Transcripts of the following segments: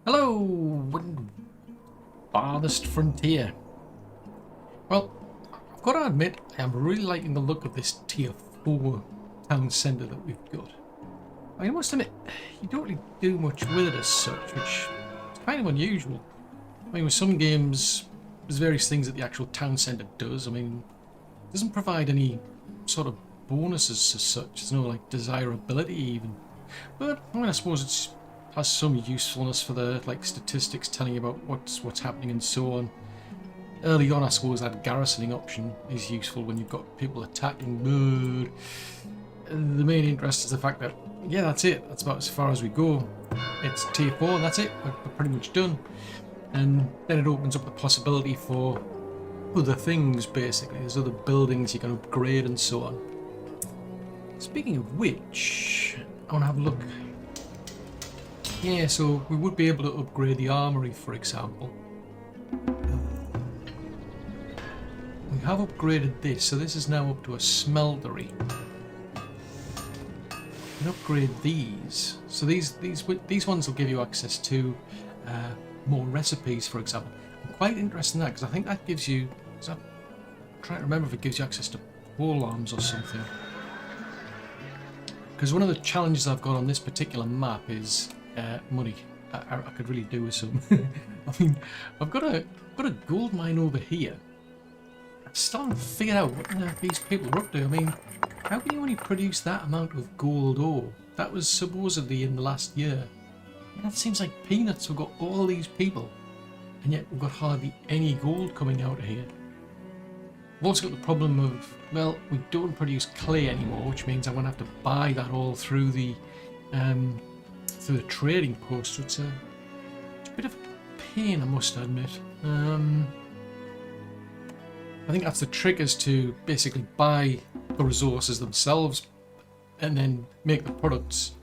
Hello, Farthest Frontier. Well, I've got to admit, I am really liking the look of this tier 4 town centre that we've got. I mean, I must admit, you don't really do much with it as such, which is kind of unusual. I mean, with some games, there's various things that the actual town centre does. I mean, it doesn't provide any sort of bonuses as such. There's no, like, desirability even. But, I mean, I suppose it has some usefulness for the, like, statistics telling you about what's happening and so on. Early on, I suppose that garrisoning option is useful when you've got people attacking, but the main interest is the fact that, yeah, that's it. That's about as far as we go. It's tier 4 and that's it. We're pretty much done. And then it opens up the possibility for other things, basically. There's other buildings you can upgrade and so on. Speaking of which, I want to have a look. Yeah, so we would be able to upgrade the armory, for example. We have upgraded this, so this is now up to a smeltery. We can upgrade these. So these ones will give you access to more recipes, for example. I'm quite interested in that because I think that gives you. I'm trying to remember if it gives you access to pole arms or something. Because one of the challenges I've got on this particular map is money. I could really do with some. I mean, I've got a gold mine over here. I still haven't figured out what these people are up to. I mean, how can you only produce that amount of gold ore? That was supposedly in the last year. That seems like peanuts. We've got all these people, and yet we've got hardly any gold coming out of here. We've also got the problem of, well, we don't produce clay anymore, which means I'm going to have to buy that all through the trading post. So it's a bit of a pain, I must admit. I think that's the trick, is to basically buy the resources themselves and then make the products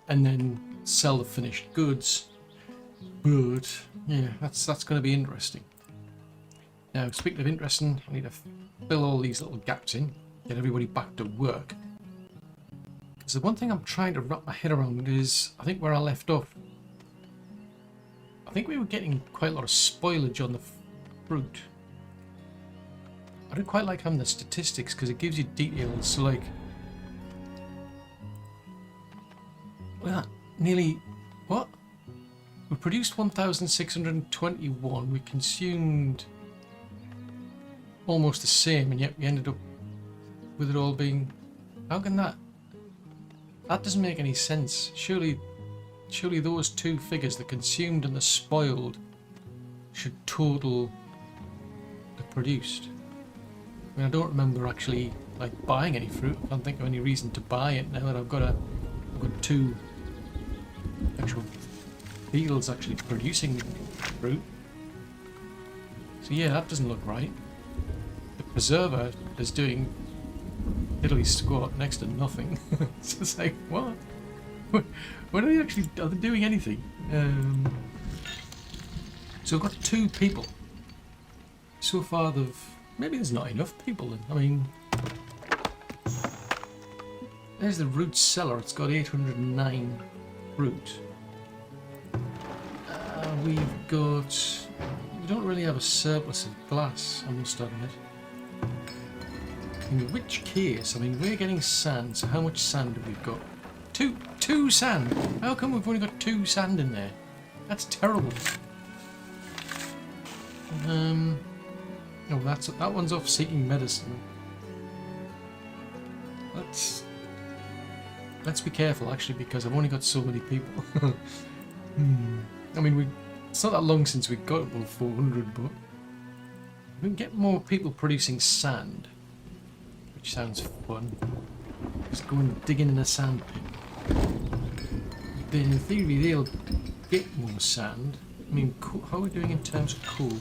and then sell the finished goods. But yeah, that's going to be interesting. Now, speaking of interesting, I need to fill all these little gaps in, get everybody back to work. Because the one thing I'm trying to wrap my head around is, I think where I left off, I think we were getting quite a lot of spoilage on the fruit. I don't quite like having the statistics because it gives you details. So, like, well, nearly, what? We produced 1,621. We consumed almost the same, and yet we ended up with it all being. How can that? That doesn't make any sense. Surely those two figures, the consumed and the spoiled, should total the produced. I mean, I don't remember actually like buying any fruit. I don't think of any reason to buy it now that I've got two actual fields actually producing fruit. So yeah, that doesn't look right. The preserver is doing diddly squat next to nothing. It's just like, what? What are they actually? Are they doing anything? So I've got two people. So far, maybe there's not enough people then. I mean, there's the root cellar. It's got 809 root. We don't really have a surplus of glass, I must admit. In which case, I mean, we're getting sand, so how much sand have we got? Two sand! How come we've only got 2 sand in there? That's terrible. Oh, that one's off seeking medicine. Let's be careful, actually, because I've only got so many people. I mean, it's not that long since we got above 400, but we can get more people producing sand, which sounds fun. Just go and dig in a sand pit. Then in theory they'll get more sand. I mean, how are we doing in terms of coal?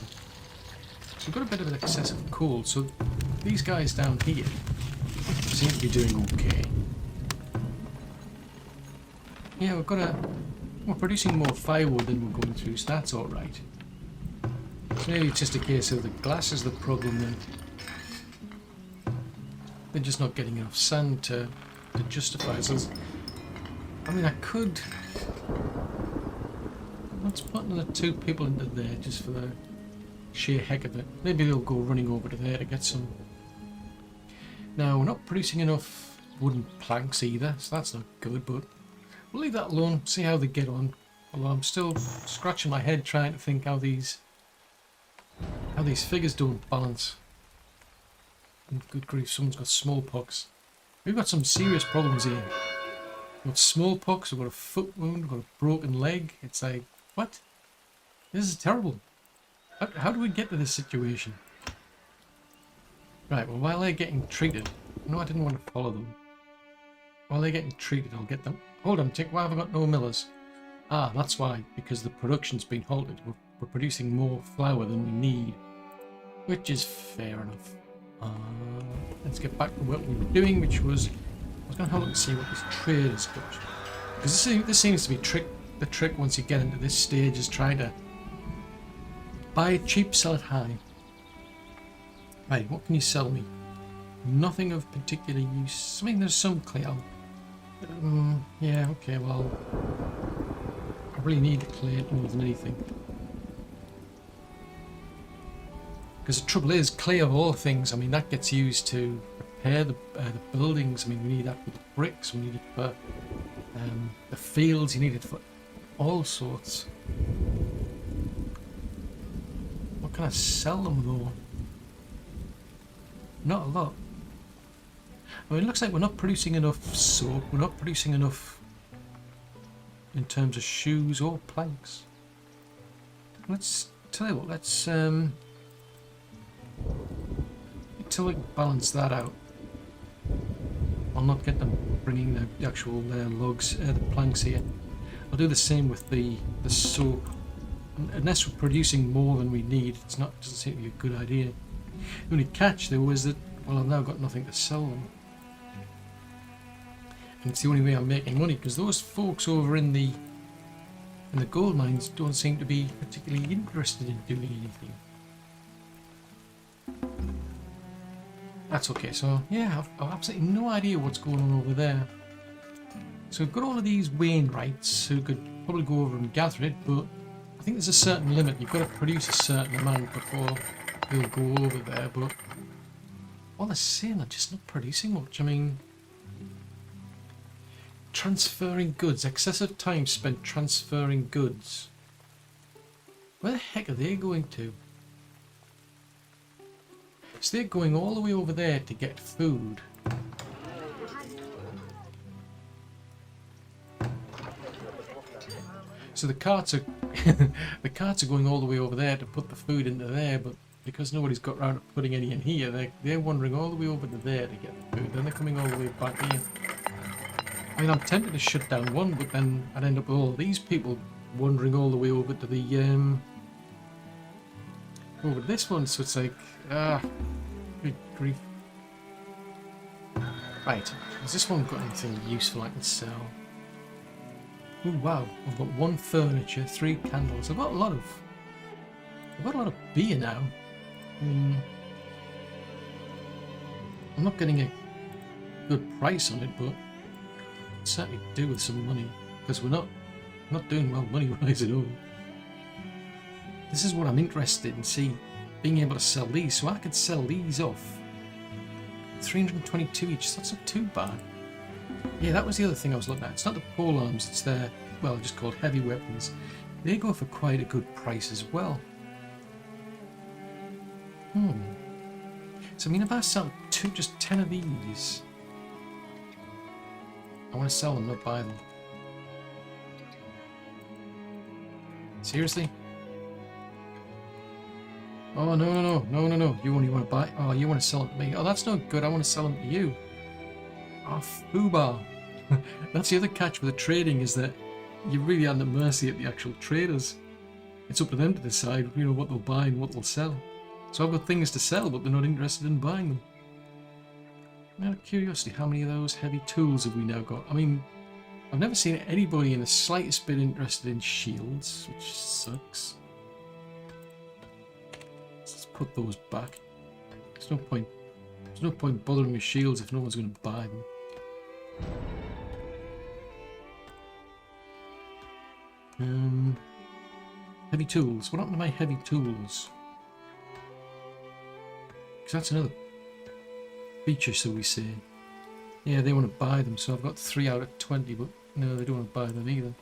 So we've got a bit of an excess of coal, so these guys down here seem to be doing okay. Yeah, we're producing more firewood than we're going through, so that's alright. So maybe it's just a case of the glass is the problem then. They're just not getting enough sand to justify it. I mean, I could... I'm not let's put another 2 people into there just for the sheer heck of it. Maybe they'll go running over to there to get some. Now, we're not producing enough wooden planks either, so that's not good, but we'll leave that alone, see how they get on. Although I'm still scratching my head trying to think how these figures don't balance. And good grief, someone's got smallpox. We've got some serious problems here. We've got smallpox, we've got a foot wound, we've got a broken leg. It's like, what? This is terrible. How do we get to this situation? Right, well, while they're getting treated... No, I didn't want to follow them. While they're getting treated, I'll get them... Hold on, Tick, why have I got no millers? Ah, that's why. Because the production's been halted. We're producing more flour than we need. Which is fair enough. Let's get back to what we were doing, which was... I was going to have a look and see what this trader's got. Because this seems to be the trick once you get into this stage, is trying to buy it cheap, sell it high. Right, what can you sell me? Nothing of particular use. I mean, there's some clay. Yeah, okay, well... I really need the clay more than anything. Because the trouble is, clay of all things, I mean, that gets used to repair the buildings. I mean, we need that for the bricks, we need it for the fields, you need it for all sorts. What can I sell them though? Not a lot. I mean, it looks like we're not producing enough soap, we're not producing enough in terms of shoes or planks. Let's tell you what, let's until we can balance that out. I'll not get them bringing the actual logs, the planks here. I'll do the same with the soap. Unless we're producing more than we need, doesn't seem to be a good idea. The only catch though is that, well, I've now got nothing to sell them. And it's the only way I'm making money, because those folks over in the gold mines don't seem to be particularly interested in doing anything. That's okay, so yeah, I've absolutely no idea what's going on over there. So we've got all of these Wainwrights who could probably go over and gather it, but I think there's a certain limit. You've got to produce a certain amount before they'll go over there, but all the same, they're just not producing much. I mean, transferring goods, excessive time spent transferring goods. Where the heck are they going to? So they're going all the way over there to get food. So the carts are going all the way over there to put the food into there, but because nobody's got round to putting any in here, they're wandering all the way over to there to get the food. Then they're coming all the way back here. I mean, I'm tempted to shut down one, but then I'd end up with all these people wandering all the way over to the over to this one. So it's like, good grief. Right, has this one got anything useful I can sell? Oh wow, I've got 1 furniture, 3 candles. I've got a lot of beer now. I'm not getting a good price on it, but I'd certainly do with some money, because we're not doing well money-wise at all. This is what I'm interested in, being able to sell these. So I could sell these off. 322 each, so that's not too bad. Yeah, that was the other thing I was looking at. It's not the pole arms, it's their, well, just called heavy weapons. They go for quite a good price as well. So I mean, if I sell just 10 of these, I want to sell them, not buy them. Seriously? Oh, no. You only want to buy... Oh, you want to sell them to me. Oh, that's not good. I want to sell them to you. Oh, foobar. That's the other catch with the trading, is that you're really at the mercy of the actual traders. It's up to them to decide, you know, what they'll buy and what they'll sell. So I've got things to sell, but they're not interested in buying them. Out of curiosity, how many of those heavy tools have we now got? I mean, I've never seen anybody in the slightest bit interested in shields, which sucks. Let's put those back. There's no point bothering with shields if no one's going to buy them. 1, Heavy tools. What happened to my heavy tools? Because that's another feature, so we say. Yeah, they want to buy them, so I've got 3 out of 20, but no, they don't want to buy them either.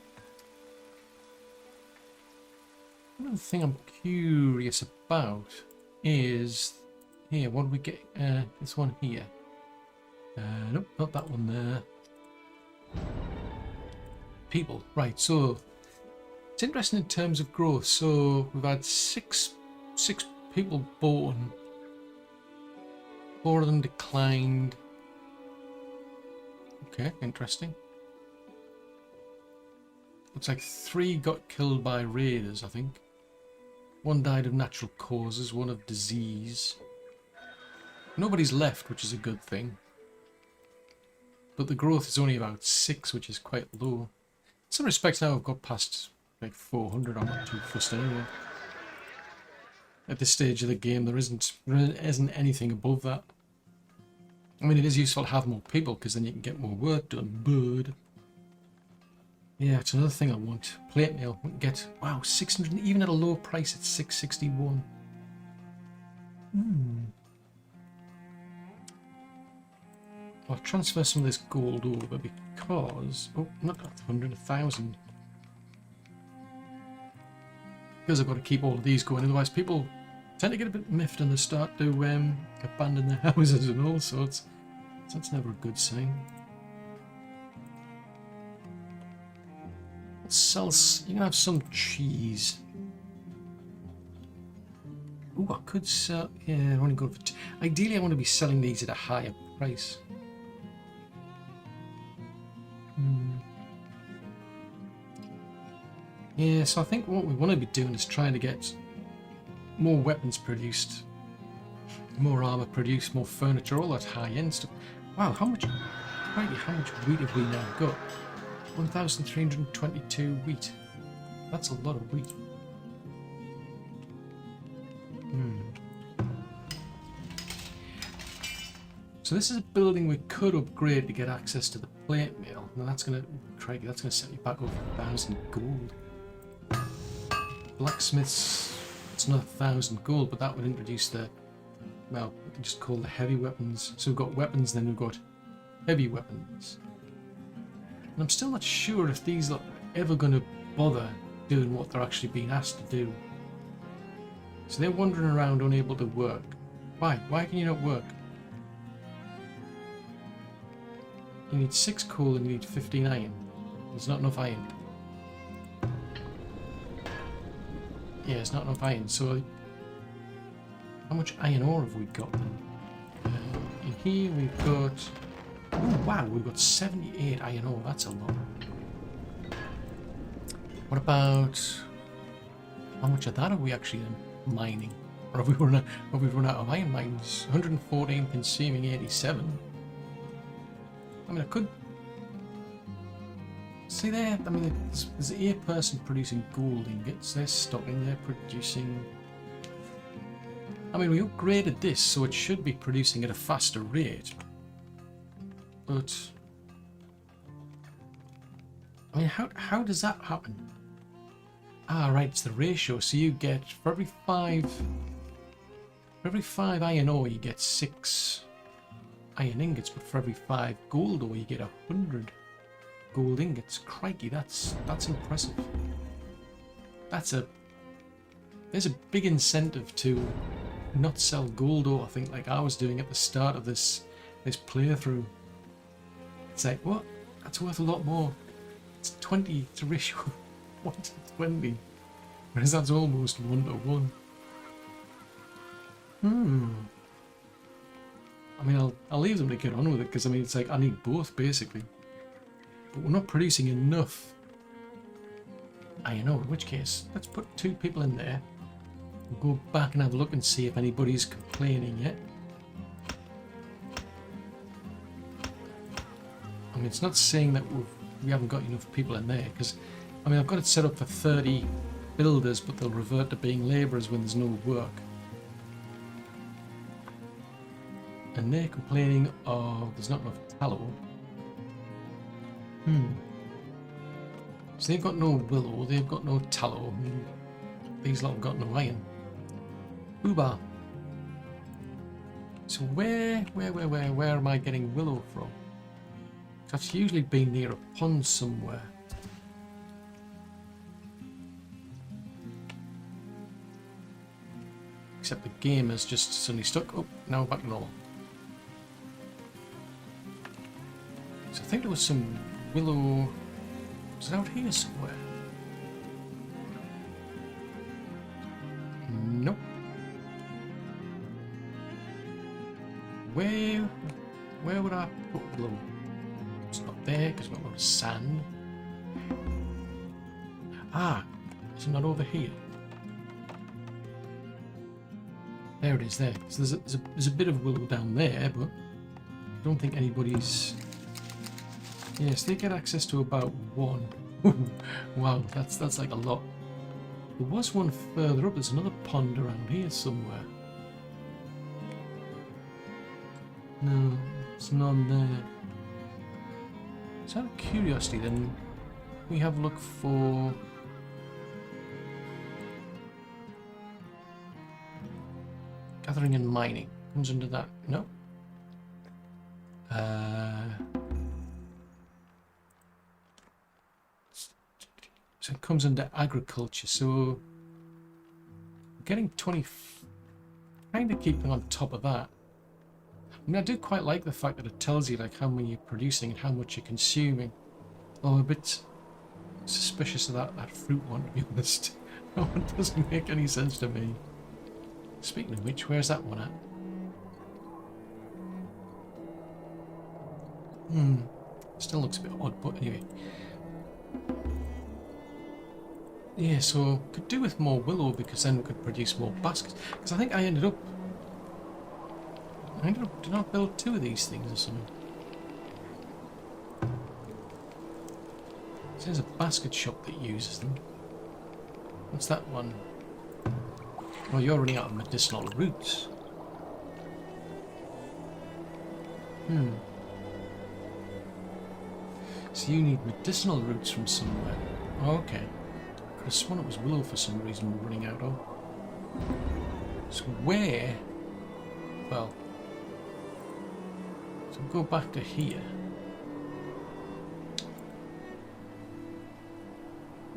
Another thing I'm curious about is here. What do we get? This one here. Nope, not that one there. People, right? So it's interesting in terms of growth. So we've had six people born. 4 of them declined. Okay, interesting. Looks like 3 got killed by raiders, I think. 1 died of natural causes, 1 of disease. Nobody's left, which is a good thing. But the growth is only about 6, which is quite low. In some respects now I've got past like 400, I'm not too fussed anyway. At this stage of the game there isn't anything above that. I mean, it is useful to have more people because then you can get more work done, but yeah, it's another thing I want. Plate mail, we can get, wow, 600, even at a low price, it's 661. I'll transfer some of this gold over because, oh, not 100, 1,000. Because I've got to keep all of these going, otherwise people tend to get a bit miffed and they start to abandon their houses and all sorts. So that's never a good sign. Let's sell, you can have some cheese. Ooh, I could sell, yeah, I want to go for, ideally I want to be selling these at a higher price. Yeah, so I think what we want to be doing is trying to get more weapons produced, more armor produced, more furniture, all that high-end stuff. Wow, how much wheat have we now got? 1,322 wheat. That's a lot of wheat. So this is a building we could upgrade to get access to the plate mill. Now that's gonna, crikey, that's gonna set you back over 1,000 gold. Blacksmiths, it's another 1,000 gold, but that would introduce the, well, we can just call the heavy weapons. So we've got weapons, then we've got heavy weapons. And I'm still not sure if these are ever going to bother doing what they're actually being asked to do. So they're wandering around unable to work. Why? Why can you not work? You need 6 coal and you need 15 iron. There's not enough iron. Yeah, it's not enough iron, so how much iron ore have we got then? In here we've got, oh wow, we've got 78 iron ore, that's a lot. What about, how much of that are we actually mining? Or have we run out of iron mines? 114 consuming 87. I mean, I could see there, I mean, there's a person producing gold ingots, they're stocking, they're producing. I mean, we upgraded this, so it should be producing at a faster rate. But I mean, how does that happen? Ah, right, it's the ratio. So you get, for every 5 iron ore, you get 6 iron ingots, but for every 5 gold ore, you get 100 gold ingots. Crikey, that's impressive. There's a big incentive to not sell gold ore, I think, like I was doing at the start of this playthrough. It's like, what? That's worth a lot more. It's 20 to ratio 1 to 20. Whereas that's almost 1 to 1. I mean, I'll leave them to get on with it, because I mean, it's like I need both basically. But we're not producing enough iron ore, in which case, let's put 2 people in there. We'll go back and have a look and see if anybody's complaining yet. I mean, it's not saying that we haven't got enough people in there, because I mean, I've got it set up for 30 builders, but they'll revert to being labourers when there's no work. And they're complaining of there's not enough tallow. So they've got no willow, they've got no tallow. these lot have got no iron. Boobar. So where am I getting willow from? That's usually been near a pond somewhere. Except the game has just suddenly stuck. Oh, now back to normal. So I think there was some willow. Was it out here somewhere? Nope. Where would I put willow? It's not there because we've got a lot of sand. Ah, is it not over here? There it is there. So there's a bit of willow down there, but I don't think anybody's... Yes, they get access to about one. Wow, that's like a lot. There was one further up. There's another pond around here somewhere. No, it's none there. So out of curiosity then, we have a look for... Gathering and mining. Comes under that. No. So it comes under agriculture. So getting 20. Kind of keeping on top of that. I mean, I do quite like the fact that it tells you like how many you're producing and how much you're consuming. Oh, a bit suspicious of that fruit one, to be honest. That one doesn't make any sense to me. Speaking of which, where's that one at? Still looks a bit odd, but anyway. Yeah, so could do with more willow because then we could produce more baskets. Because I think I ended up did I build 2 of these things or something? So there's a basket shop that uses them. What's that one? Well, you're running out of medicinal roots. So you need medicinal roots from somewhere. Oh, okay. I could have sworn it was willow for some reason we're running out of. So where? Well, so we'll go back to here.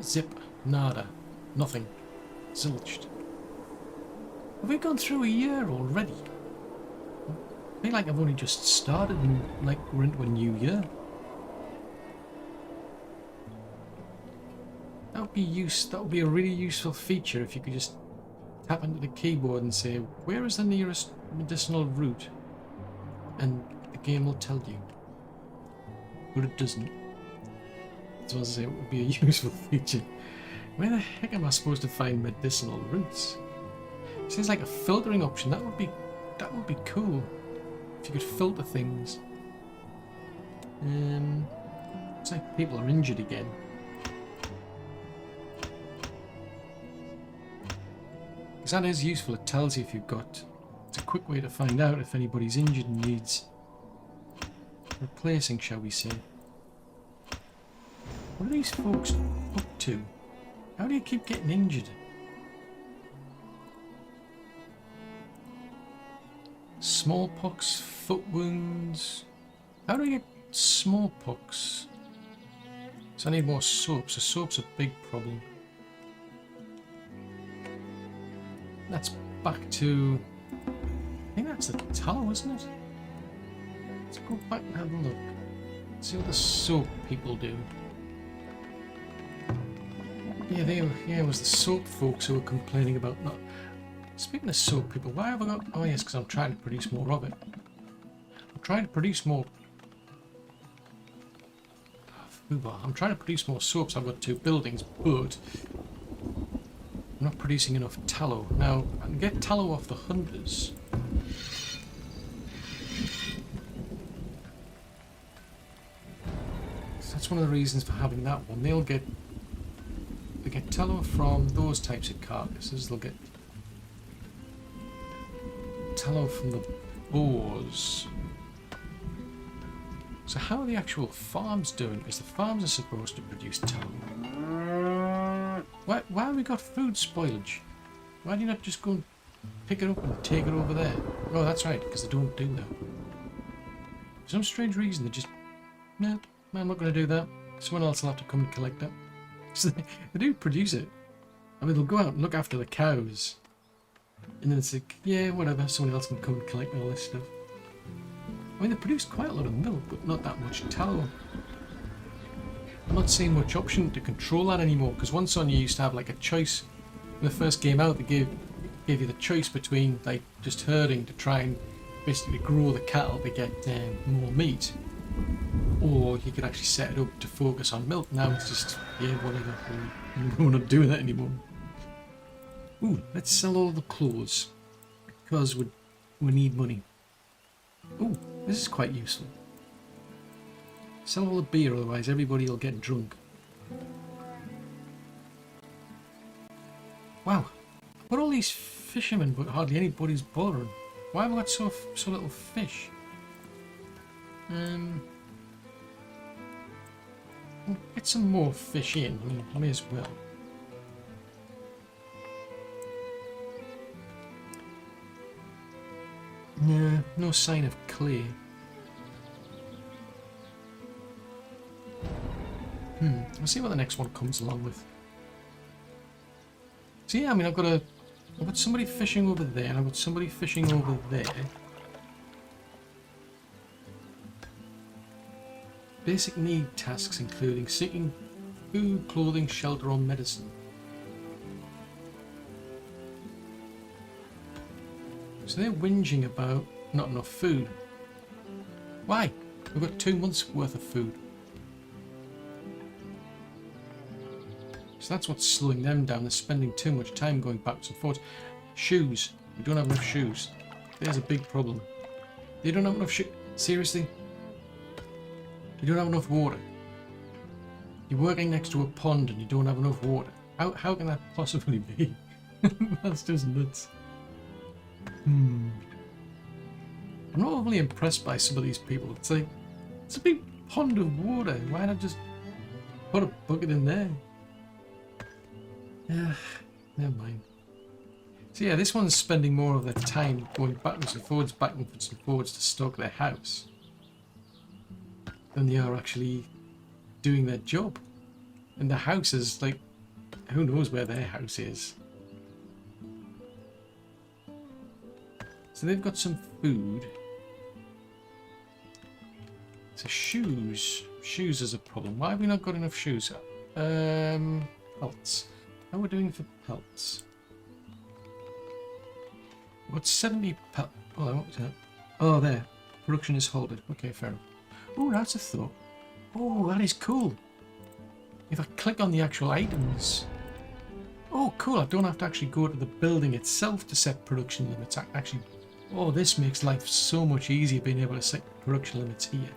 Zip. Nada. Nothing. Zilched. Have we gone through a year already? I feel like I've only just started and like we're into a new year. That would be a really useful feature if you could just tap into the keyboard and say, where is the nearest medicinal root? And the game will tell you. But it doesn't. So as I say, it would be a useful feature. Where the heck am I supposed to find medicinal roots? Seems like a filtering option. That would be cool. If you could filter things. Looks like people are injured again. Because that is useful. It tells you if you've got... It's a quick way to find out if anybody's injured and needs replacing, shall we say. What are these folks up to? How do you keep getting injured? Smallpox, foot wounds. How do you get smallpox? So I need more soap. So soap's a big problem. That's back to... I think that's the tallow, isn't it? Let's go back and have a look. See what the soap people do. Yeah, it was the soap folks who were complaining about not... Speaking of soap people, why have I got... Oh yes, because I'm trying to produce more of it. I'm trying to produce more... I'm trying to produce more soaps. I've got 2 buildings, but... I'm not producing enough tallow. Now, I can get tallow off the hunters. So that's one of the reasons for having that one. They get tallow from those types of carcasses. They'll get tallow from the boars. So how are the actual farms doing? Because the farms are supposed to produce tallow. Why have we got food spoilage? Why do you not just go and pick it up and take it over there? Oh, that's right, because they don't do that. For some strange reason, they just... No, I'm not going to do that. Someone else will have to come and collect it. So they do produce it. I mean, they'll go out and look after the cows. And then it's like, yeah, whatever, someone else can come and collect all this stuff. I mean, they produce quite a lot of milk, but not that much tallow. I'm not seeing much option to control that anymore, because once on you used to have like a choice. When they first came out, they gave you the choice between like just herding to try and basically grow the cattle to get more meat, or you could actually set it up to focus on milk. Now it's just, yeah, whatever, we're not doing that anymore. Ooh, let's sell all the clothes, because we need money. Ooh, this is quite useful. Sell all the beer, otherwise everybody will get drunk. Wow, what are all these fishermen, but hardly anybody's bothering? Why have I got so little fish? We'll get some more fish in. I mean, I may as well. No, no sign of clay. Let's see what the next one comes along with. So yeah, I mean, I've got somebody fishing over there, and I've got somebody fishing over there. Basic need tasks including seeking food, clothing, shelter, or medicine. So they're whinging about not enough food. Why? We've got 2 months worth of food. So that's what's slowing them down. They're spending too much time going backwards and forwards. Shoes. We don't have enough shoes. There's a big problem. They don't have enough shoes. Seriously? You don't have enough water. You're working next to a pond and you don't have enough water. How can that possibly be? That's just nuts. I'm not overly impressed by some of these people. It's like, it's a big pond of water. Why not just put a bucket in there? Yeah, never mind. So yeah, this one's spending more of their time going backwards and forwards to stock their house than they are actually doing their job. And the house is like, who knows where their house is. So they've got some food. So shoes. Shoes is a problem. Why have we not got enough shoes? Pelts. How are we doing for pelts? We've got 70 pelts. Oh, what was that? Oh, there. Production is halted. Okay, fair enough. Oh, that's a thought. Oh, that is cool. If I click on the actual items. Oh, cool. I don't have to actually go to the building itself to set production limits. Actually, oh, this makes life so much easier being able to set production limits here.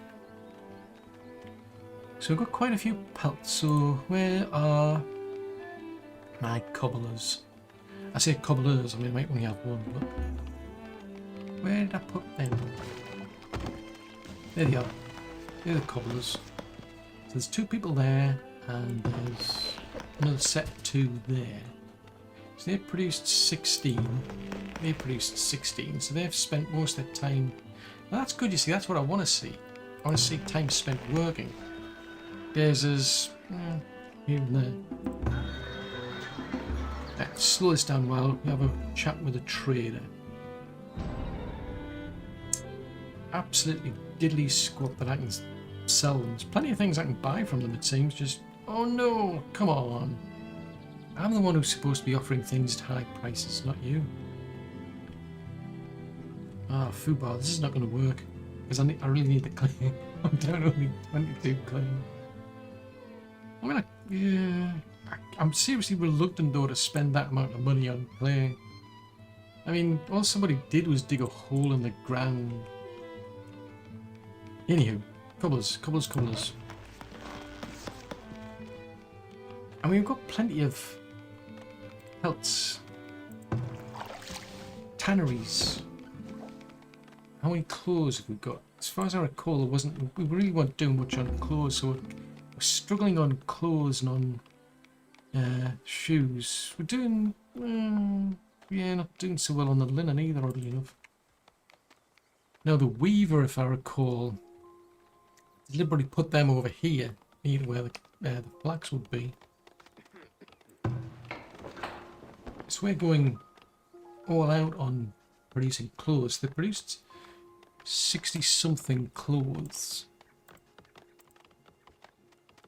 So we've got quite a few pelts. So where are my cobblers? I say cobblers, I mean I might only have one, but where did I put them? There they are. They're the cobblers. So there's 2 people there, and there's another set of 2 there. So they've produced 16. They produced 16, so they've spent most of their time. Now that's good, you see, that's what I want to see. I want to see time spent working. There's us here and there. Let's slow this down while we have a chat with a trader. Absolutely diddly squat that I can sell them. There's plenty of things I can buy from them, it seems. Just, oh no, come on. I'm the one who's supposed to be offering things at high prices, not you. Ah, food bar, this is not going to work. Because I really need the clay. I'm down only 22 clay. I'm seriously reluctant though to spend that amount of money on clay. I mean, all somebody did was dig a hole in the ground. Anywho, cobblers. And we've got plenty of pelts. Tanneries. How many clothes have we got? As far as I recall, we really weren't doing much on clothes, so we're struggling on clothes and on shoes. We're doing Yeah, not doing so well on the linen either, oddly enough. Now the weaver, if I recall, deliberately put them over here, near where the flax would be. So we're going all out on producing clothes. They produced 60-something clothes.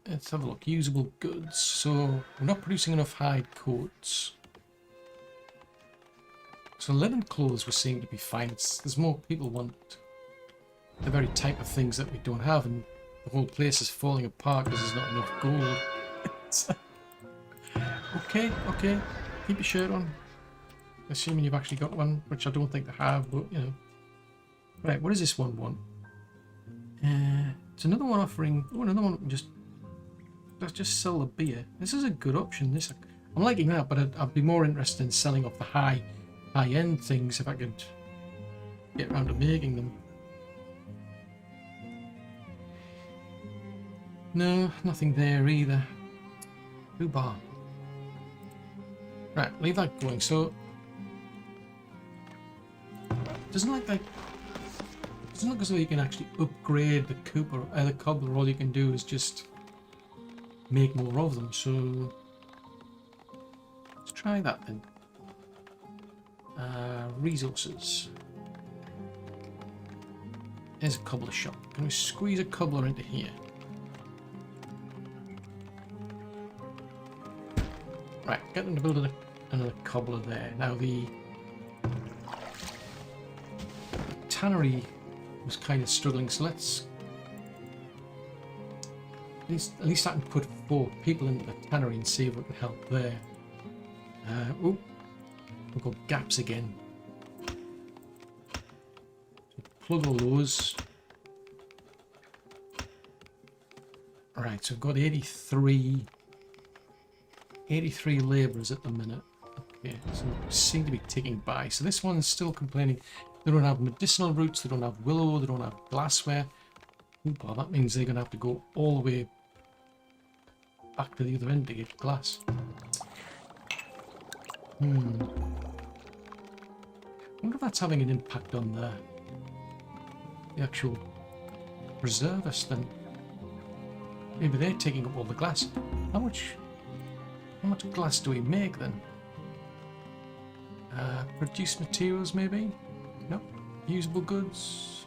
Let's have a look. Usable goods. So we're not producing enough hide coats. So linen clothes we seem to be fine. There's more people want the very type of things that we don't have, and the whole place is falling apart because there's not enough gold. Okay. Keep your shirt on. Assuming you've actually got one, which I don't think they have, but you know. Right, what does this one want? It's another one offering. Oh, another one. Let's just sell the beer. This is a good option. I'm liking that, but I'd be more interested in selling off the high-end things if I could get around to making them. No, nothing there either. Who bar? Right, leave that going. So doesn't look as though you can actually upgrade the cobbler. All you can do is just make more of them. So let's try that then. Resources. There's a cobbler shop. Can we squeeze a cobbler into here? Right, get them to build another cobbler there. Now the tannery was kind of struggling, so let's at least I can put 4 people into the tannery and see if we can help there. Oh, we've got gaps again. So plug all those. Right, so we've got 83 labourers at the minute. Okay, so we seem to be ticking by. So this one's still complaining. They don't have medicinal roots, they don't have willow, they don't have glassware. Well, that means they're going to have to go all the way back to the other end to get glass. I wonder if that's having an impact on the actual reservists then. Maybe they're taking up all the glass. How much glass do we make then? Produce materials maybe? Nope. Usable goods?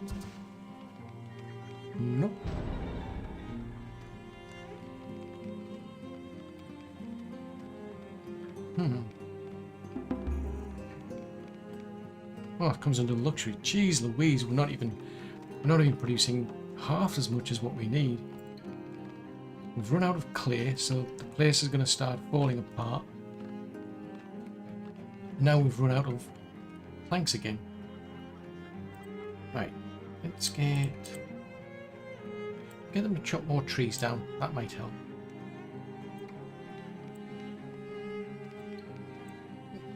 Nope. Oh, it comes under luxury. Jeez Louise, we're not even producing half as much as what we need. We've run out of clay, so the place is going to start falling apart. Now we've run out of planks again. Right, let's get them to chop more trees down. That might help.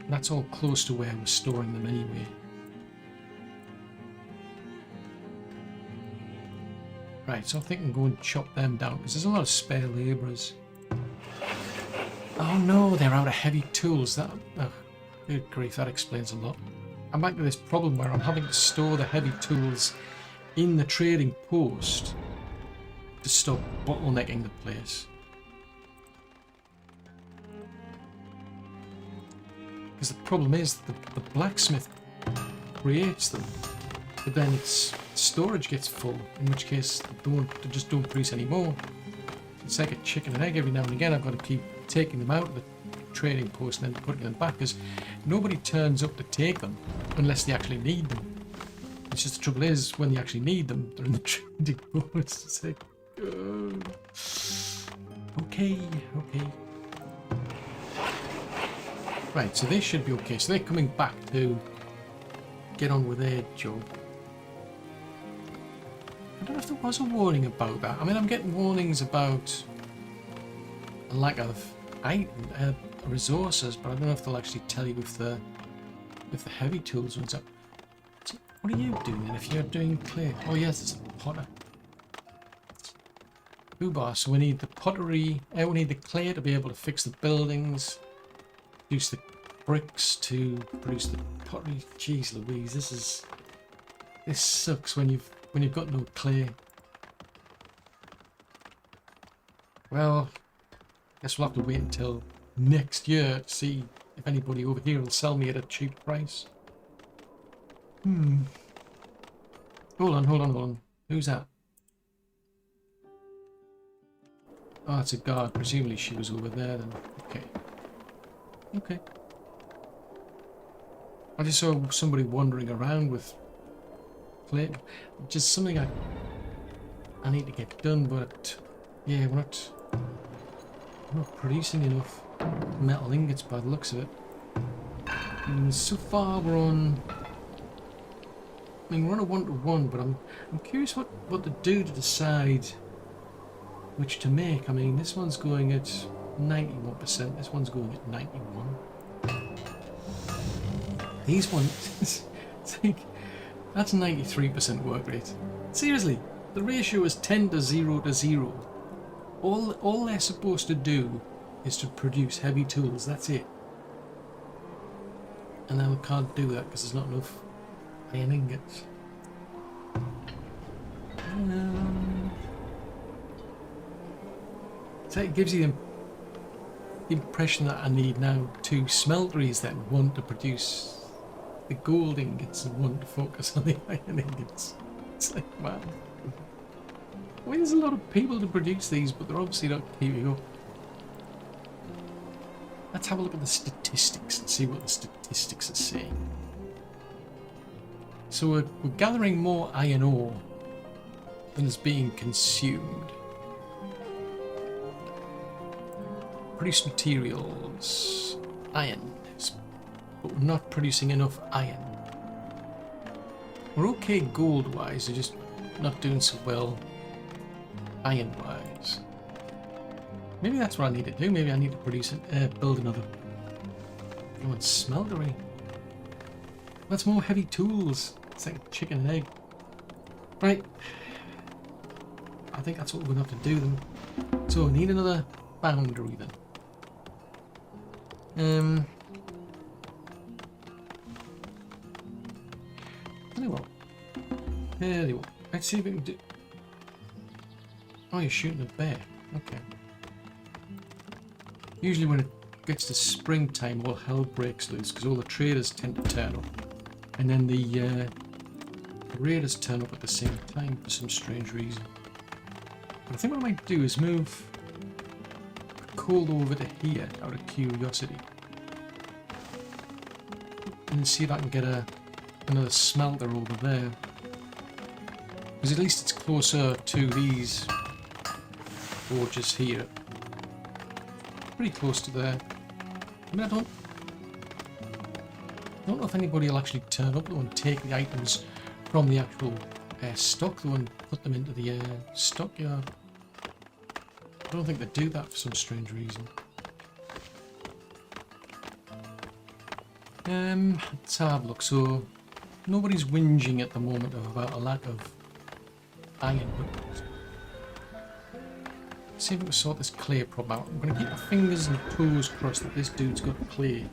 That's all close to where we're storing them anyway. Right, so I think I'm going to chop them down because there's a lot of spare labourers. Oh no, they're out of heavy tools. That, oh, good grief, that explains a lot. I'm back to this problem where I'm having to store the heavy tools in the trading post to stop bottlenecking the place. Because the problem is the blacksmith creates them, but then its storage gets full, in which case they just don't produce any more. It's like a chicken and egg. Every now and again I've got to keep taking them out of the trading post and then putting them back because nobody turns up to take them unless they actually need them. It's just the trouble is when they actually need them, they're in the trading post. It's like, okay. Right, so they should be okay. So they're coming back to get on with their job. I don't know if there was a warning about that. I mean, I'm getting warnings about a lack of resources, but I don't know if they'll actually tell you if the heavy tools runs out. So what are you doing then if you're doing clay? Oh yes, it's a potter. Boobar, so we need the pottery, we need the clay to be able to fix the buildings, produce the bricks to produce the pottery. Jeez Louise, this sucks when you've got no clay. Well, guess we'll have to wait until next year to see if anybody over here will sell me at a cheap price. Hold on. Who's that? Oh, it's a guard. Presumably she was over there then. Okay. I just saw somebody wandering around with clay. Just something I need to get done, but yeah, we're not producing enough metal ingots by the looks of it. And so far we're on. I mean, we're on a 1-to-1, but I'm curious what to do to decide which to make. I mean, this one's going at 91%. This one's going at 91. These ones, that's 93% work rate. Seriously, the ratio is 10 to 0 to 0. All they're supposed to do is to produce heavy tools. That's it. And then we can't do that because there's not enough iron ingots. So it gives you the impression that I need now 2 smelteries then, one to produce the gold ingots and one to focus on the iron ingots. It's like, man. I mean, there's a lot of people to produce these, but they're obviously not keeping up. Let's have a look at the statistics and see what the statistics are saying. So we're gathering more iron ore than is being consumed. Produce materials, iron, but we're not producing enough iron. We're okay gold-wise, we're just not doing so well iron-wise. Maybe that's what I need to do. Maybe I need to produce build another smeltery. That's more heavy tools. It's like a chicken and egg. Right. I think that's what we're going to have to do then. So we need another foundry then. Tell you what. Let's see if we can do. Oh, you're shooting a bear. Okay. Usually when it gets to springtime, all hell breaks loose because all the traders tend to turn up, and then the raiders turn up at the same time for some strange reason. But I think what I might do is move coal over to here out of curiosity, and see if I can get another smelter over there. Because at least it's closer to these forges here. Pretty close to there. I mean, I don't know if anybody will actually turn up though and take the items from the actual stock though and put them into the stockyard. I don't think they do that for some strange reason. Let's have a look. So nobody's whinging at the moment about a lack of iron, but see if we can sort this clay problem out. I'm going to keep my fingers and toes crossed that this dude's got clay.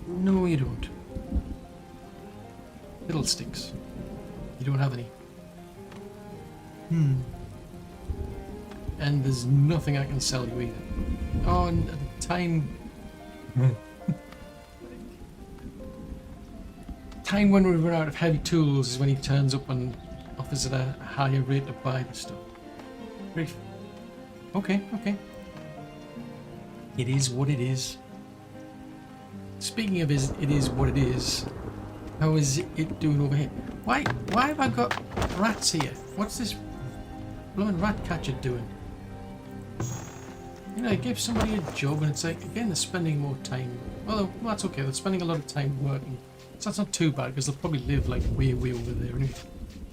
No, you don't. Fiddlesticks. You don't have any. And there's nothing I can sell you either. Oh, and at the time... time when we run out of heavy tools is when he turns up and offers at a higher rate to buy the stuff. Okay. It is what it is. Speaking of it is what it is, how is it doing over here? Why have I got rats here? What's this blooming rat catcher doing? You know, I give somebody a job and it's like, again, they're spending more time. Well, that's okay, they're spending a lot of time working. So that's not too bad, because they'll probably live like way over there anyway.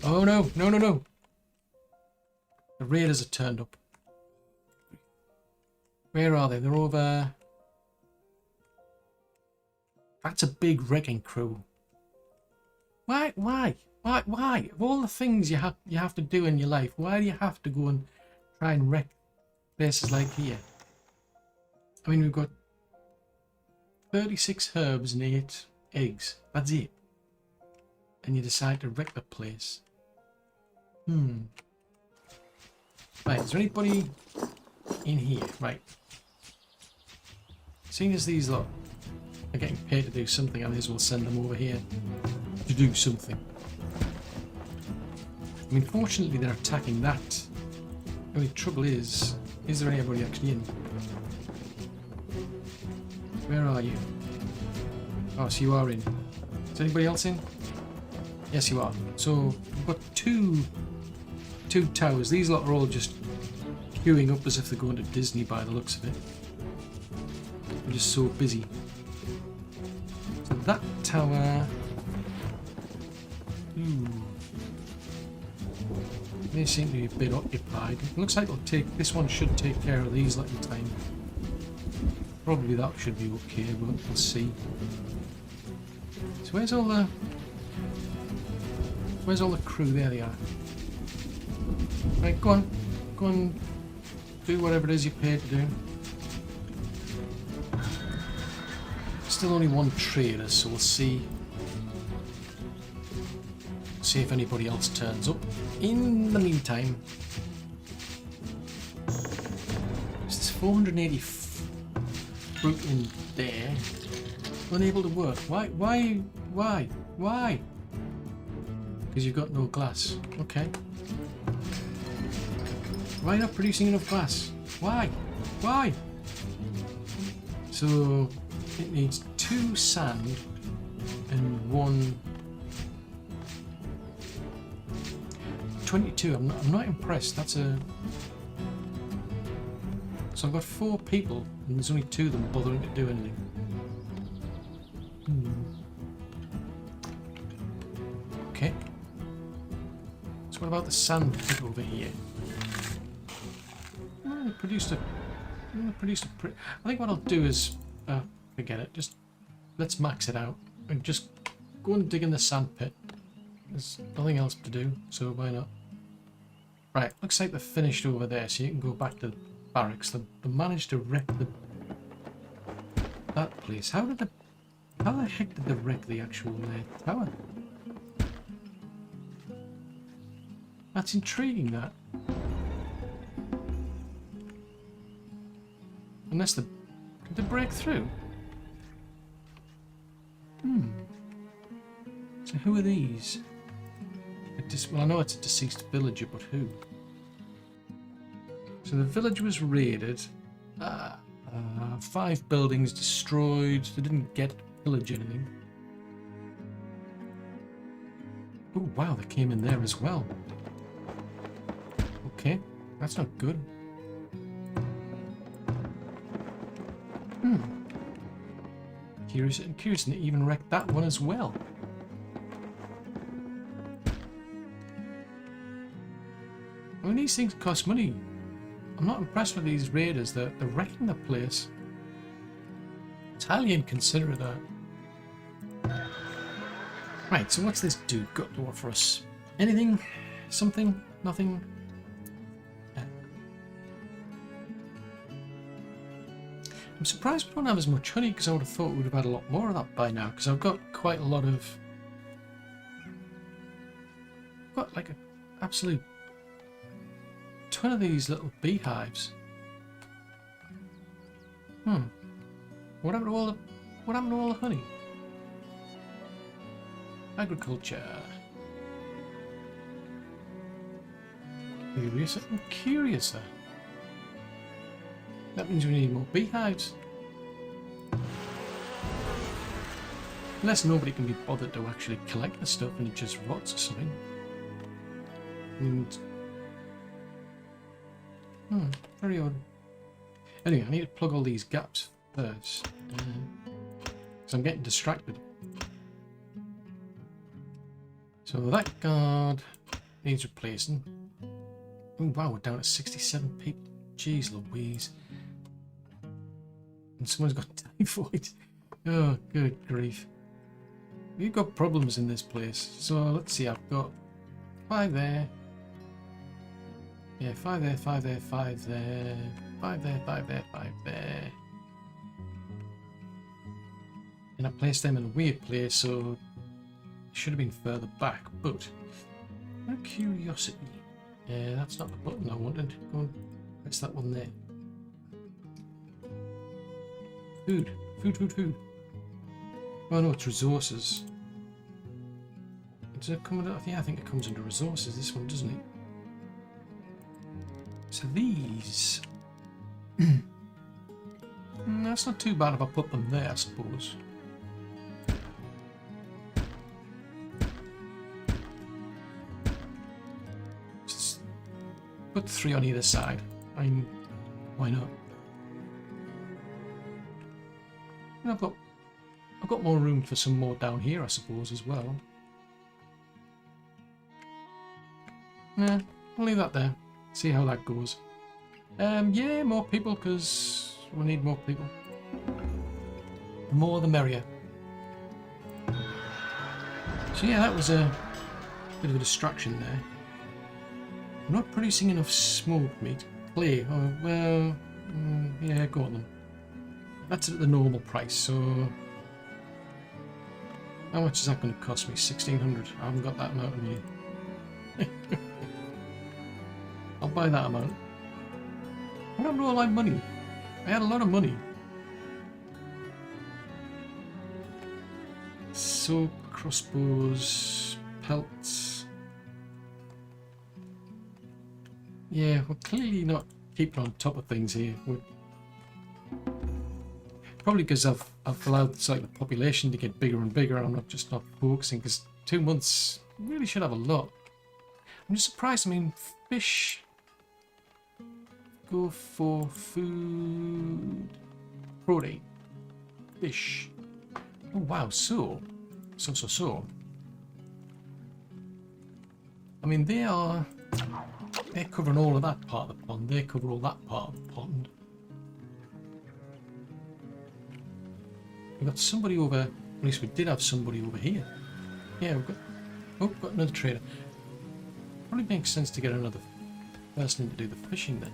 Oh no. The raiders are turned up. Where are they? They're over... That's a big wrecking crew. Why? Of all the things you have to do in your life, why do you have to go and try and wreck places like here? I mean, we've got 36 herbs and 8 eggs. That's it. And you decide to wreck the place. Right, is there anybody in here? Right. Seeing as these lot are getting paid to do something, I may as well send them over here to do something. I mean, fortunately they're attacking that. The only trouble is there anybody actually in? Where are you? Oh, so you are in. Is anybody else in? Yes, you are. So we've got two towers. These lot are all just queuing up as if they're going to Disney by the looks of it. They're just so busy. So that tower... They seem to be a bit occupied. It looks like this one should take care of these lot in time. Probably that should be okay, but we'll see. So where's all the crew? There they are. Right, go on, do whatever it is you're paid to do. Still only one trader, so we'll see if anybody else turns up. In the meantime, there's 480 fruit in there, unable to work. Why? Because you've got no glass. Okay. Why not producing enough glass? Why? So it needs 2 sand and 1. 22. I'm not impressed. That's a. So I've got 4 people, and there's only 2 of them bothering to do anything. Okay. So what about the sand pit over here? I produced a. I think what I'll do is, forget it. Just let's max it out and just go and dig in the sand pit. There's nothing else to do, so why not? Right, looks like they're finished over there, so you can go back to the barracks. They managed to wreck that place. How the heck did they wreck the actual tower? That's intriguing, that. Unless did they break through? So who are these? Well, I know it's a deceased villager, but who? So the village was raided. 5 buildings destroyed. They didn't get pillage anything. Oh wow, they came in there as well. Okay, that's not good. Curious, and they even wrecked that one as well. I mean, these things cost money. I'm not impressed with these raiders. They're wrecking the place. It's highly inconsiderate, that. Right, so what's this dude got to offer us? Anything? Something? Nothing? I'm surprised we don't have as much honey, because I would have thought we would have had a lot more of that by now, because I've got quite a lot of... I've got like an absolute ton of these little beehives. What happened to all the honey? Agriculture. Curious. I'm curious there. That means we need more beehives. Unless nobody can be bothered to actually collect the stuff and it just rots or something. And very odd. Anyway, I need to plug all these gaps first. Because I'm getting distracted. So that guard needs replacing. Oh wow, we're down to 67 people. Jeez Louise. And someone's got typhoid. Oh, good grief. We've got problems in this place. So let's see, I've got 5 there. Yeah, 5 there, 5 there, 5 there. 5 there, 5 there, 5 there. And I placed them in a weird place, so it should have been further back, but out of curiosity, that's not the button I wanted. Go on, press that one there. Food, food, food, food. Oh no, it's resources. Does it come under? Yeah, I think it comes under resources, this one, doesn't it? So these... that's not too bad if I put them there, I suppose. Just put 3 on either side. I mean, why not? And I've got more room for some more down here, I suppose, as well. Nah, I'll leave that there. See how that goes. Yeah, more people, because we need more people. The more the merrier. So yeah, that was a bit of a distraction there. I'm not producing enough smoked meat. Clay, oh, well, yeah, go on then. That's at the normal price, so... How much is that going to cost me? 1,600. I haven't got that amount of money. I'll buy that amount. What happened to all my money? I had a lot of money. So, crossbows, pelts. Yeah, we're clearly not keeping on top of things here. Probably because I've allowed the population to get bigger and bigger, and I'm not focusing. Because 2 months really should have a lot. I'm just surprised. I mean, fish go for food, protein, fish. Oh wow, so. I mean, they're covering all of that part of the pond. They cover all that part of the pond. We've got somebody over, at least we did have somebody over here. Yeah, we've got another trader. Probably makes sense to get another person to do the fishing then.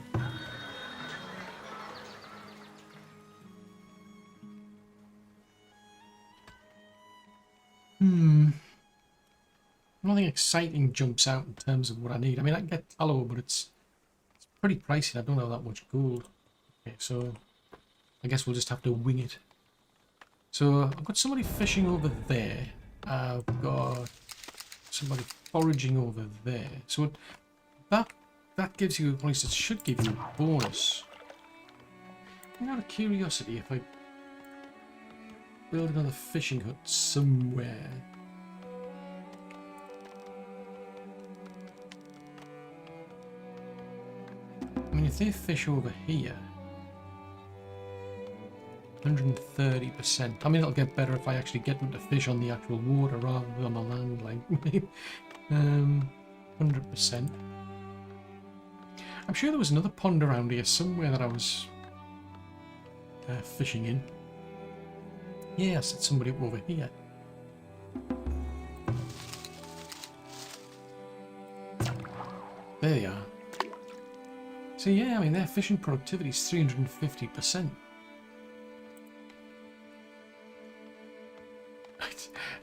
Nothing exciting jumps out in terms of what I need. I mean, I can get tallow, but it's pretty pricey. I don't have that much gold. Okay, so I guess we'll just have to wing it. So I've got somebody fishing over there. I've got somebody foraging over there. So that gives you, at least it should give you a bonus. Out of curiosity, if I build another fishing hut somewhere. I mean, if they fish over here, 130%. I mean, it'll get better if I actually get them to fish on the actual water rather than on the land, like 100%. I'm sure there was another pond around here somewhere that I was fishing in. Yes, it's somebody up over here. There they are. So yeah, I mean, their fishing productivity is 350%.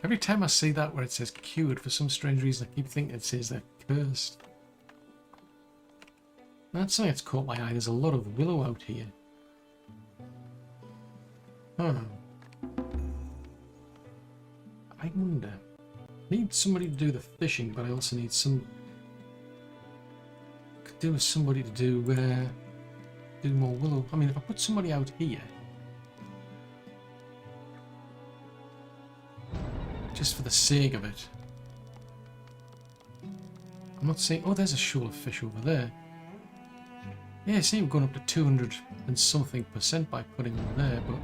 Every time I see that where it says cured, for some strange reason I keep thinking it says they're cursed. That's something that's caught my eye. There's a lot of willow out here. Huh. I wonder. I need somebody to do the fishing, but I also need could do with somebody to do more willow. I mean, if I put somebody out here, just for the sake of it. I'm not saying... Oh, there's a shoal of fish over there. Yeah, see, we're going up to 200 and something % by putting them there, but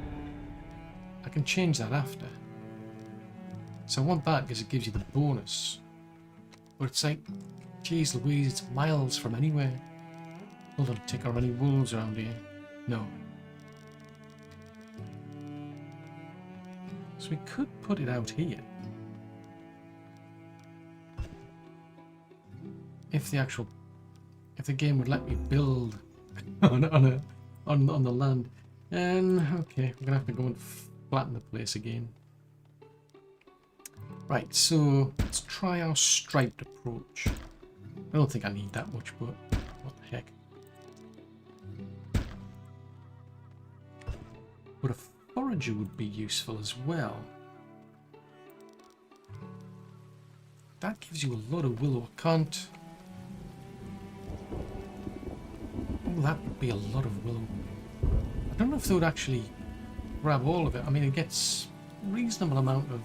I can change that after. So I want that because it gives you the bonus. But it's like, geez Louise, it's miles from anywhere. Hold on, tick, are any wolves around here? No. So we could put it out here. If the game would let me build on the land. And okay, we're gonna have to go and flatten the place again. Right, so let's try our striped approach. I don't think I need that much, but what the heck. But a forager would be useful as well. That gives you a lot of willow. I can't... Oh, that would be a lot of willow. I don't know if they would actually grab all of it. I mean, it gets a reasonable amount of...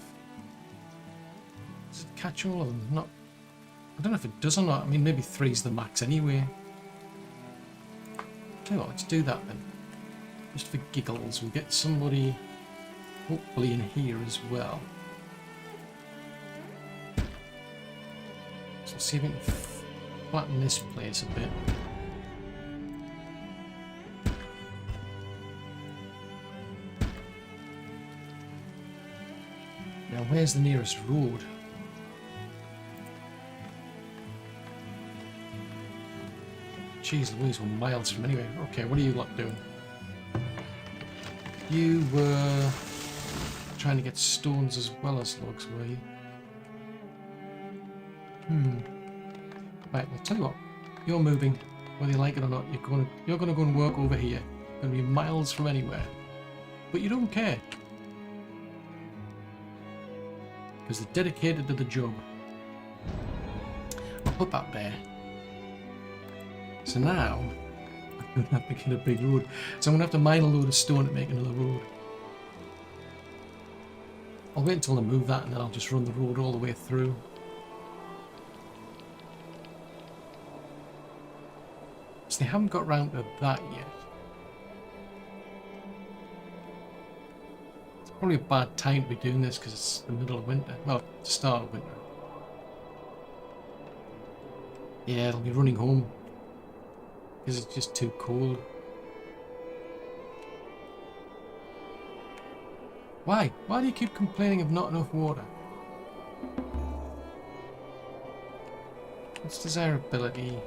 Does it catch all of them? Not... I don't know if it does or not. I mean, maybe 3's the max anyway. Okay, well, let's do that then. Just for giggles. We'll get somebody hopefully in here as well. So let's see if we can flatten this place a bit. Now, where's the nearest road? Jeez Louise, we're miles from anywhere. Okay, what are you lot doing? You were trying to get stones as well as logs, were you? Right, well, tell you what. You're moving, whether you like it or not. You're gonna go and work over here. You're gonna be miles from anywhere, but you don't care because they're dedicated to the job. I'll put that there. So now I'm gonna have to get a big road. So I'm gonna have to mine a load of stone to make another road. I'll wait until I move that and then I'll just run the road all the way through. So they haven't got round to that yet. It's probably a bad time to be doing this because it's the middle of winter. Well, the start of winter. Yeah, it'll be running home because it's just too cold. Why? Why do you keep complaining of not enough water? What's desirability?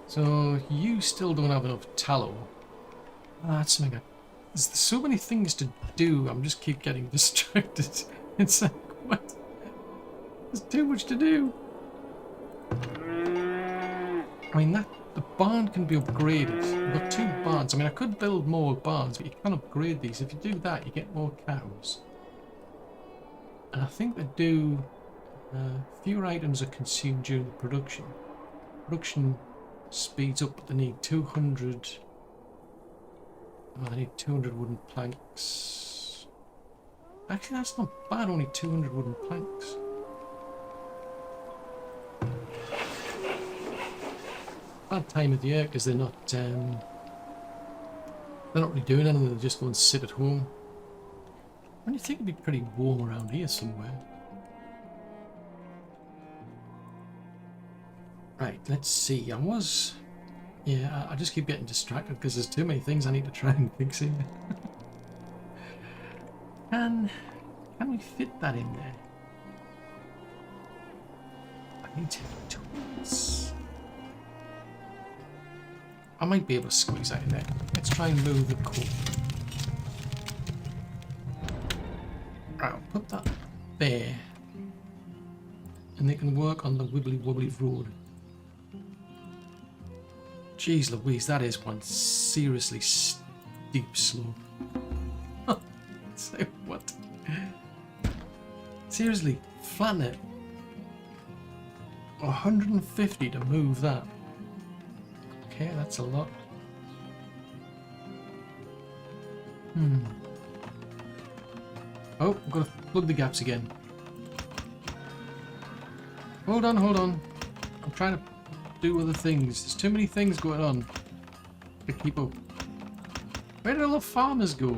So you still don't have enough tallow. That's something. There's so many things to do. I'm just keep getting distracted. It's like, what? There's too much to do. I mean, the barn can be upgraded. I've got 2 barns. I mean, I could build more barns, but you can upgrade these. If you do that, you get more cows. And I think they do... fewer items are consumed during the production. Production speeds up, but they need 200... Oh, they need 200 wooden planks. Actually, that's not bad, only 200 wooden planks. Bad time of the year because they're not really doing anything, they just go and sit at home. When you think it'd be pretty warm around here somewhere. Right, let's see. I just keep getting distracted because there's too many things I need to try and fix here. Can we fit that in there? I need to tools. I might be able to squeeze that in there. Let's try and move the coal. Right, I'll put that there. And they can work on the wibbly wobbly road. Jeez Louise, that is one seriously steep slope. Say what? Seriously, flatten it. 150 to move that. Okay, that's a lot. Oh, I've got to plug the gaps again. Hold on. I'm trying to do other things. There's too many things going on to keep up. Where did all the farmers go?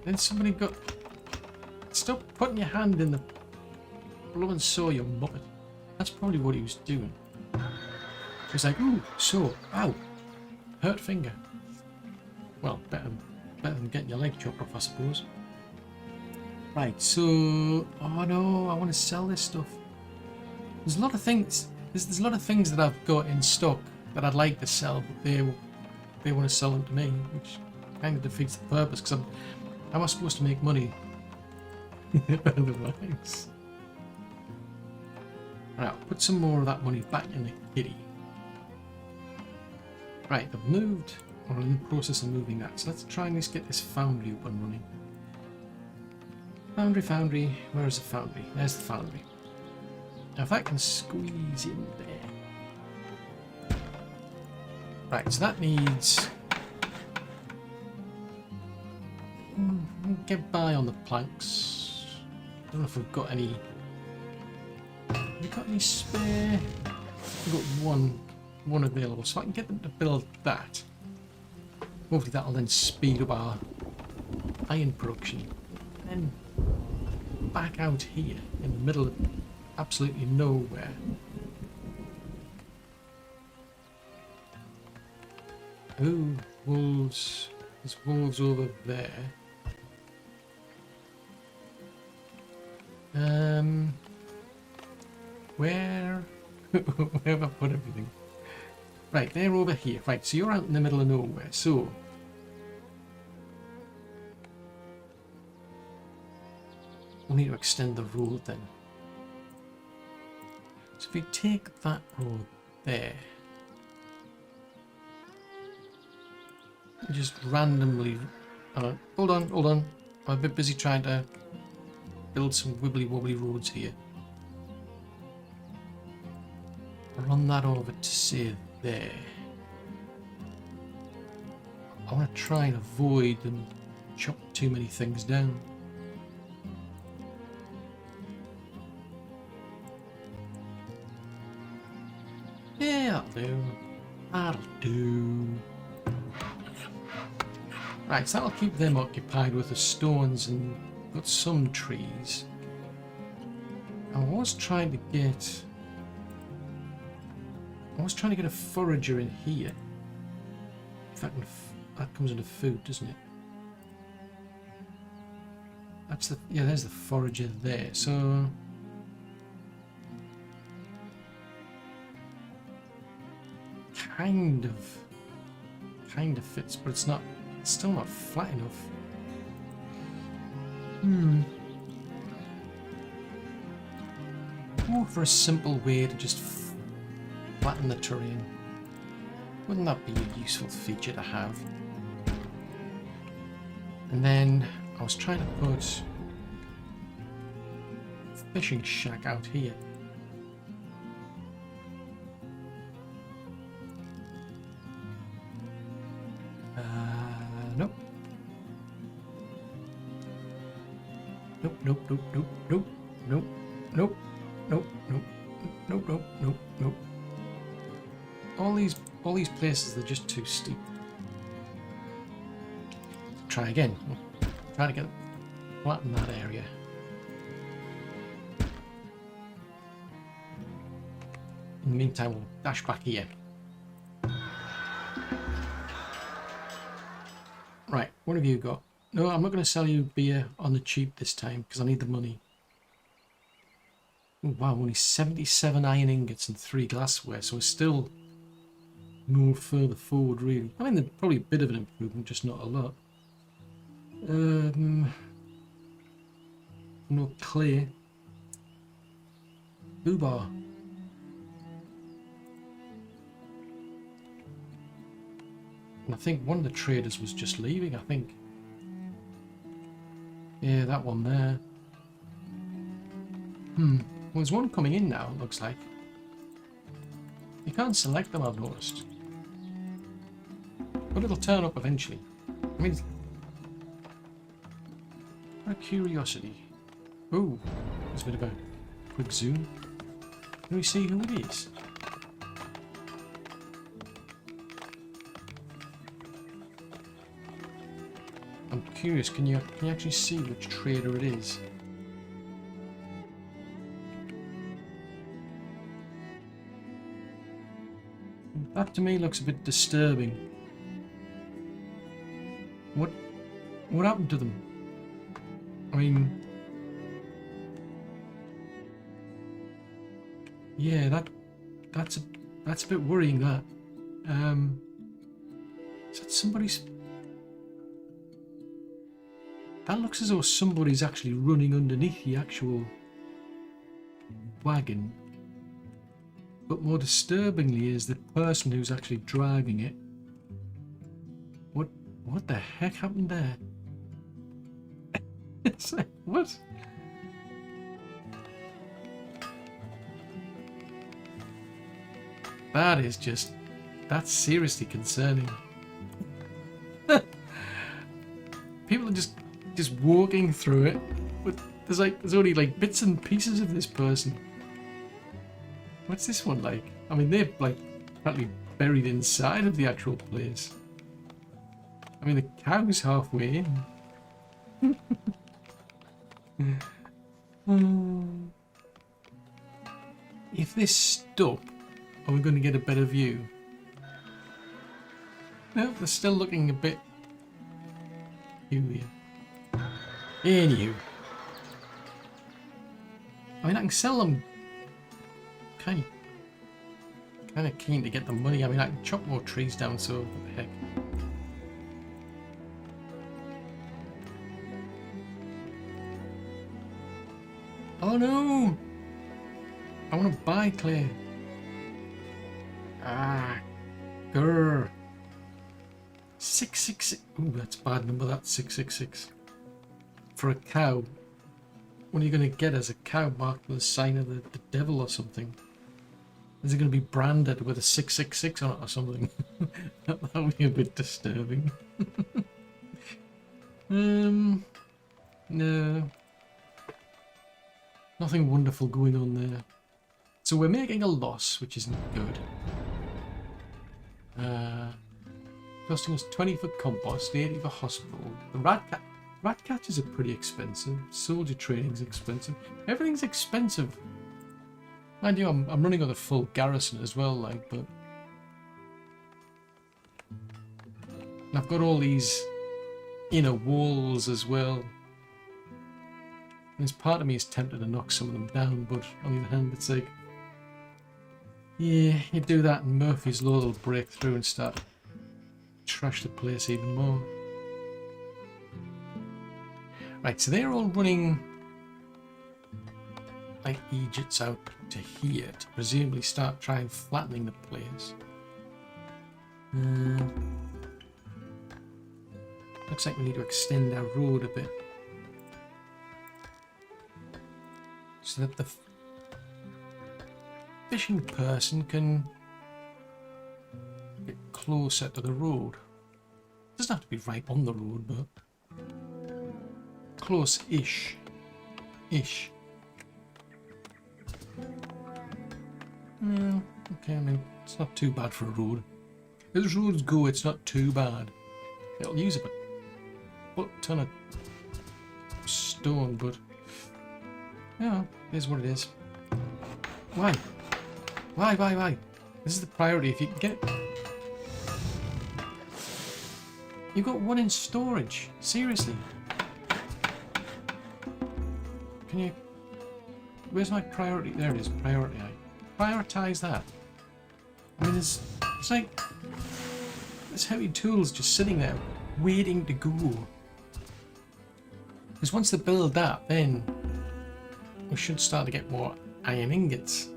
Then somebody got... Stop putting your hand in the blowing saw, you muppet. That's probably what he was doing. He was like, ooh, saw, ow, hurt finger. Well, better than getting your leg chopped off, I suppose. Right, so... Oh no, I want to sell this stuff. There's a lot of things... There's a lot of things that I've got in stock that I'd like to sell, but they want to sell them to me, which kind of defeats the purpose, because how am I supposed to make money otherwise? Right, I'll put some more of that money back in the kitty. Right, I've moved, or I'm in the process of moving that, so let's try and just get this foundry up and running. Foundry, where is the foundry? There's the foundry. Now if that can squeeze in there. Right, so that needs... Get by on the planks. Don't know if we've got any... Have we got any spare? We've got one available, so I can get them to build that. Hopefully that'll then speed up our iron production. And then back out here in the middle of absolutely nowhere. Oh, wolves. There's wolves over there. Where have I put everything? Right, they're over here. Right, so you're out in the middle of nowhere, so... We'll need to extend the road then. So if we take that road there... Just randomly... hold on. I'm a bit busy trying to build some wibbly wobbly roads here. Run that over to say there. I want to try and avoid them chop too many things down. Yeah, that'll do. Right, so that'll keep them occupied with the stones and got some trees. I was trying to get a forager in here. If that can, that comes into food, doesn't it? That's the, yeah, there's the forager there. So kind of fits, but it's not. It's still not flat enough. Go for a simple way to just flatten the terrain. Wouldn't that be a useful feature to have? And then I was trying to put a fishing shack out here. Nope. Nope. All these places, they're just too steep. Try again. Try to get flat in that area. In the meantime, we'll dash back here. Right, what have you got? No, I'm not going to sell you beer on the cheap this time because I need the money. Oh, wow, only 77 iron ingots and 3 glassware, so we're still no further forward, really. I mean, there's probably a bit of an improvement, just not a lot. No clay. Boobar. And I think one of the traders was just leaving, I think. Yeah, that one there. Well, there's one coming in now, it looks like. You can't select them, I've noticed. But it'll turn up eventually. I mean, what a curiosity. Ooh, there's a bit of a quick zoom. Can we see who it is? I'm curious, can you actually see which trader it is? That to me looks a bit disturbing. What happened to them? I mean, Yeah, that's a bit worrying. That is that somebody's. That looks as though somebody's actually running underneath the actual wagon. But more disturbingly is the person who's actually driving it. What the heck happened there? It's like, what? That's seriously concerning. People are just walking through it, but there's only like bits and pieces of this person. What's this one like? I mean, they're like practically buried inside of the actual place. I mean, the cow's halfway in. If this stop, are we going to get a better view? No, they're still looking a bit peculiar. Anywho. I mean, I can sell them kind of keen to get the money. I mean, I can chop more trees down, so what the heck. Oh no! I want to buy Clay. Ah, grr. 666. Ooh, that's a bad number. That's 666. For a cow. What are you going to get as a cow marked with a sign of the devil or something? Is it going to be branded with a 666 on it or something? That would be a bit disturbing. No. Nothing wonderful going on there. So we're making a loss, which isn't good. Costing us 20 for compost, 80 for hospital. The rat catchers are pretty expensive. Soldier training's expensive. Everything's expensive. Mind you, I'm running on a full garrison as well, like, but and I've got all these inner walls as well. There's part of me is tempted to knock some of them down, but on the other hand, it's like, yeah, you do that and Murphy's Law will break through and start trash the place even more. Right, so they're all running like Egypt's out to here to presumably start trying flattening the place. Looks like we need to extend our road a bit so that the fishing person can get closer to the road. It doesn't have to be right on the road, but close-ish. Okay, I mean, it's not too bad for a road. As roads go, it's not too bad. It'll use a ton of stone, but yeah, it is what it is. Why? This is the priority. If you can get... You've got one in storage. Seriously. Can you... Where's my priority? There it is. Priority. Prioritize that. I mean, it's like... There's heavy tools just sitting there, waiting to go. Because once they build that, then we should start to get more iron ingots.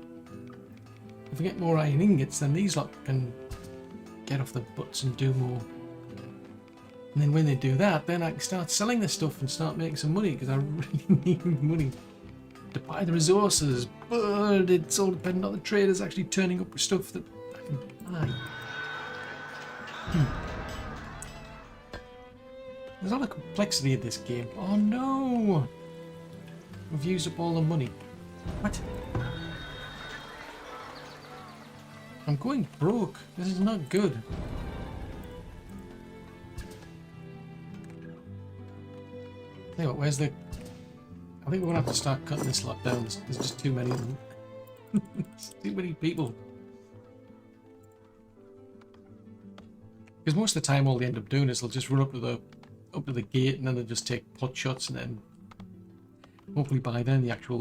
If we get more iron ingots, then these lot can get off their butts and do more. And then when they do that, then I can start selling this stuff and start making some money, because I really need money to buy the resources. But it's all dependent on the traders actually turning up with stuff that I can buy. There's a lot of complexity in this game. Oh no! We've used up all the money. What? I'm going broke. This is not good. Anyway, where's the... I think we're going to have to start cutting this lot down. There's just too many of them. There's too many people. Because most of the time all they end up doing is they'll just run up to the gate and then they'll just take pot shots, and then hopefully by then the actual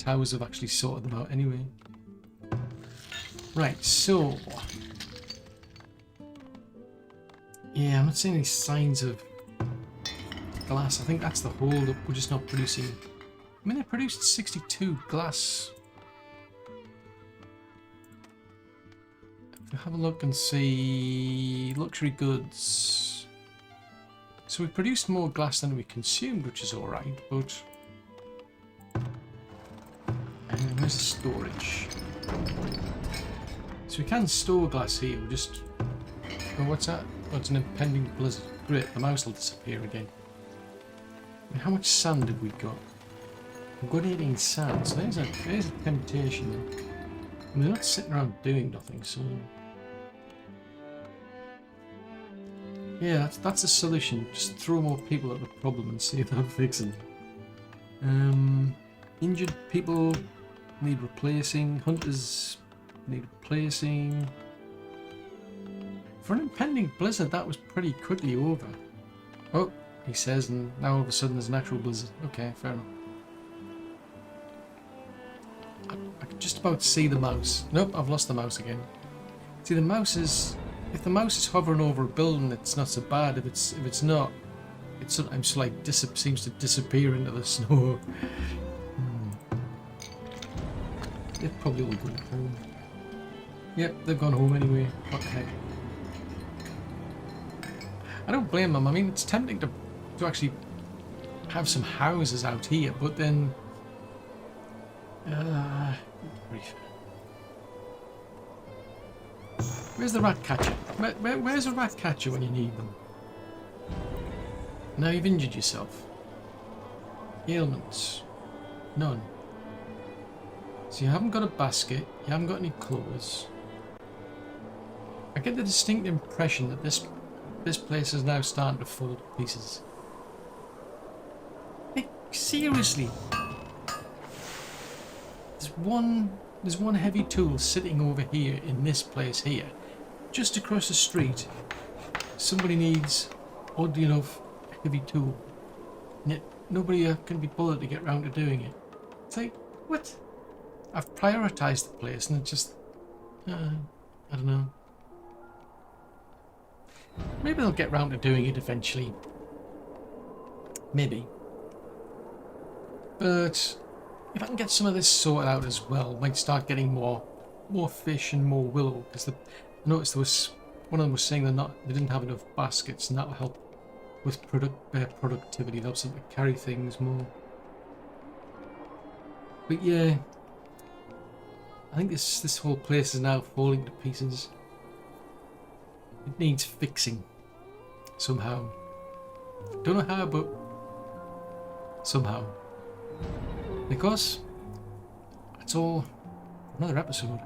towers have actually sorted them out anyway. Right, so... yeah, I'm not seeing any signs of glass. I think that's the hold up. We're just not producing... I mean, they produced 62 glass. If we have a look and see... luxury goods. So we produced more glass than we consumed, which is alright, but... and where's the storage? So we can store glass here, we'll just... oh, what's that? Oh, it's an impending blizzard. Great, the mouse will disappear again. And how much sand have we got? We've got 18 sand, so there's a temptation. And we're not sitting around doing nothing, so... yeah, that's a solution. Just throw more people at the problem and see if that'll fix it. Injured people need replacing. Hunters need replacing. For an impending blizzard, that was pretty quickly over. Oh, he says, and now all of a sudden there's an actual blizzard. Okay, fair enough. I could just about see the mouse. Nope, I've lost the mouse again. See, the mouse is... if the mouse is hovering over a building, it's not so bad. If it's not, it sometimes like seems to disappear into the snow. It probably will go home. Yep, they've gone home anyway. What the heck? I don't blame them. I mean, it's tempting to actually have some houses out here, but then... grief. Where's the rat catcher? Where's a rat catcher when you need them? Now you've injured yourself. Ailments? None. So you haven't got a basket, you haven't got any clothes. I get the distinct impression that this place is now starting to fall to pieces. Like, seriously? There's one heavy tool sitting over here in this place here. Just across the street, somebody needs, oddly enough, a heavy tool. And yet nobody can be bothered to get round to doing it. It's like, what? I've prioritised the place and it just... I don't know. Maybe they'll get round to doing it eventually. Maybe. But if I can get some of this sorted out as well, I might start getting more fish and more willow. Because I noticed there was... one of them was saying they didn't have enough baskets, and that'll help with productivity. It helps them to carry things more. But yeah... I think this whole place is now falling to pieces. It needs fixing. Somehow. Don't know how, but somehow. Because that's all. Another episode.